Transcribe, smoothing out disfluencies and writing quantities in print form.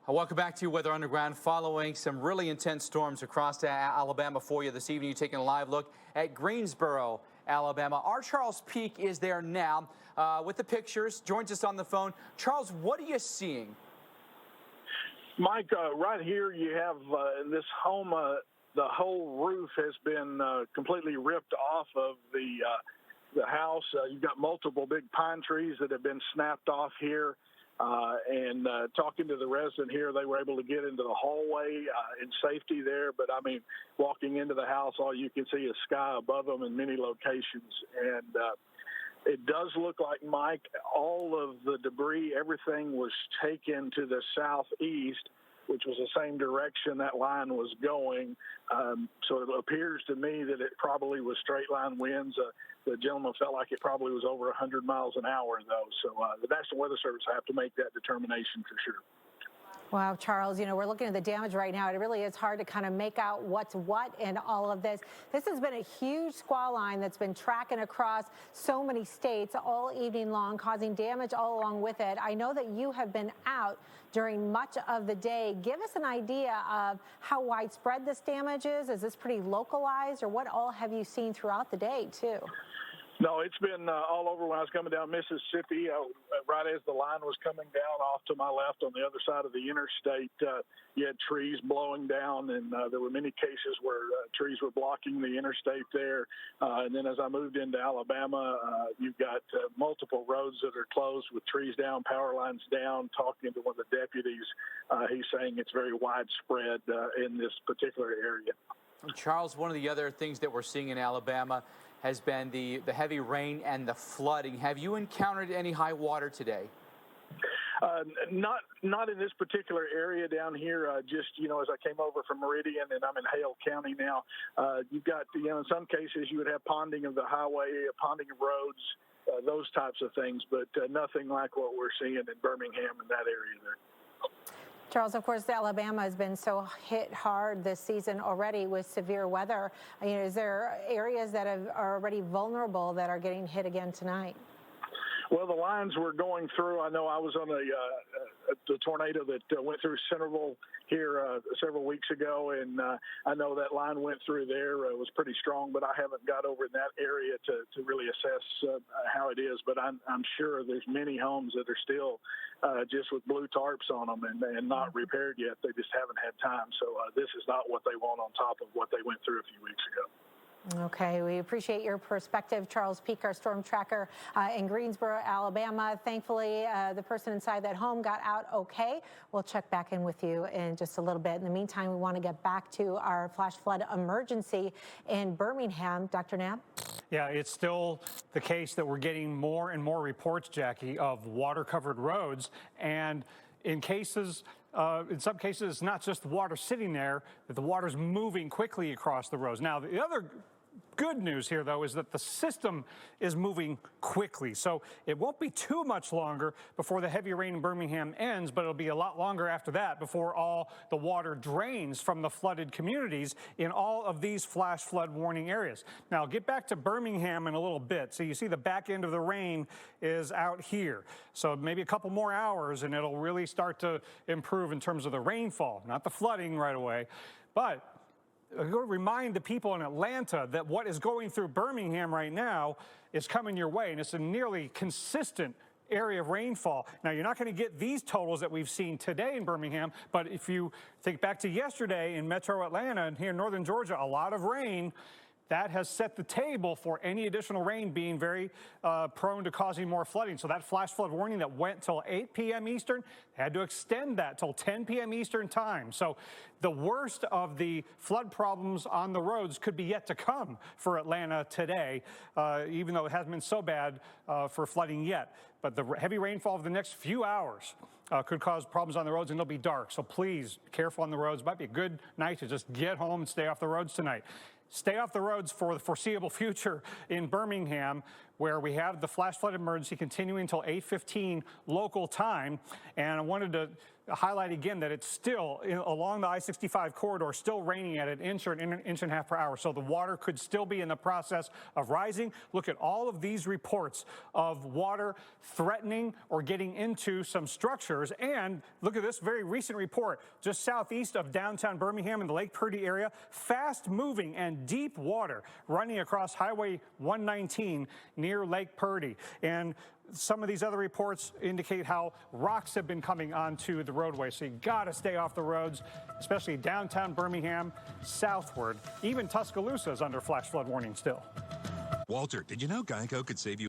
Welcome back to Weather Underground. Following some really intense storms across Alabama for you this evening, you're taking a live look at Greensboro, Alabama. Our Charles Peak is there now with the pictures. Joins us on the phone. Charles, what are you seeing? Mike, right here you have in this home, the whole roof has been completely ripped off of the house. You've got multiple big pine trees that have been snapped off here. And talking to the resident here, they were able to get into the hallway in safety there. But, I mean, walking into the house, all you can see is sky above them in many locations. And it does look like, Mike, all of the debris, everything was taken to the southeast, which was the same direction that line was going. So it appears to me that it probably was straight line winds. The gentleman felt like it probably was over 100 miles an hour, though. So the National Weather Service have to make that determination for sure. Wow, Charles, you know, we're looking at the damage right now. It really is hard to kind of make out what's what in all of this. This has been a huge squall line that's been tracking across so many states all evening long, causing damage all along with it. I know that you have been out during much of the day. Give us an idea of how widespread this damage is. Is this pretty localized, or what all have you seen throughout the day, too? No, it's been all over. When I was coming down Mississippi, right as the line was coming down off to my left on the other side of the interstate, you had trees blowing down, and there were many cases where trees were blocking the interstate there. And then as I moved into Alabama, you've got multiple roads that are closed with trees down, power lines down. Talking to one of the deputies, he's saying it's very widespread in this particular area. Charles, one of the other things that we're seeing in Alabama has been the heavy rain and the flooding. Have you encountered any high water today? Not in this particular area down here. Just, you know, as I came over from Meridian, and I'm in Hale County now, you've got, you know, in some cases you would have ponding of the highway, ponding of roads, those types of things, but nothing like what we're seeing in Birmingham and that area there. Charles, of course, Alabama has been so hit hard this season already with severe weather. You know, is there areas that are already vulnerable that are getting hit again tonight? Well, the lines were going through. I know I was on the tornado that went through Centerville here several weeks ago, and I know that line went through there. It was pretty strong, but I haven't got over in that area to really assess how it is. But I'm sure there's many homes that are still just with blue tarps on them and not repaired yet. They just haven't had time. So this is not what they want on top of what they went through a few weeks ago. Okay, we appreciate your perspective. Charles Peak, our storm tracker in Greensboro, Alabama. Thankfully, the person inside that home got out okay. We'll check back in with you in just a little bit. In the meantime, we want to get back to our flash flood emergency in Birmingham. Dr. Knapp? Yeah, it's still the case that we're getting more and more reports, Jackie, of water-covered roads. And in some cases, it's not just the water sitting there, that the water's moving quickly across the roads. Now, the other good news here, though, is that the system is moving quickly. So it won't be too much longer before the heavy rain in Birmingham ends, but it'll be a lot longer after that before all the water drains from the flooded communities in all of these flash flood warning areas. Now, I'll get back to Birmingham in a little bit. So you see the back end of the rain is out here. So maybe a couple more hours and it'll really start to improve in terms of the rainfall, not the flooding right away. But I'm going to remind the people in Atlanta that what is going through Birmingham right now is coming your way, and it's a nearly consistent area of rainfall. Now, you're not going to get these totals that we've seen today in Birmingham, but if you think back to yesterday in metro Atlanta and here in northern Georgia, a lot of rain. That has set the table for any additional rain being very prone to causing more flooding. So that flash flood warning that went till 8 p.m. Eastern had to extend that till 10 p.m. Eastern time. So the worst of the flood problems on the roads could be yet to come for Atlanta today, even though it hasn't been so bad for flooding yet. But the heavy rainfall of the next few hours could cause problems on the roads, and it'll be dark. So please, be careful on the roads. Might be a good night to just get home and stay off the roads tonight. Stay off the roads for the foreseeable future in Birmingham, where we have the flash flood emergency continuing until 8:15 local time. And I wanted to highlight again that it's still along the I-65 corridor, still raining at an inch or an inch and a half per hour. So the water could still be in the process of rising. Look at all of these reports of water threatening or getting into some structures. And look at this very recent report just southeast of downtown Birmingham in the Lake Purdy area. Fast moving and deep water running across Highway 119 near Lake Purdy. And some of these other reports indicate how rocks have been coming onto the roadway. So you got to stay off the roads, especially downtown Birmingham, southward. Even Tuscaloosa is under flash flood warning still. Walter, did you know Geico could save you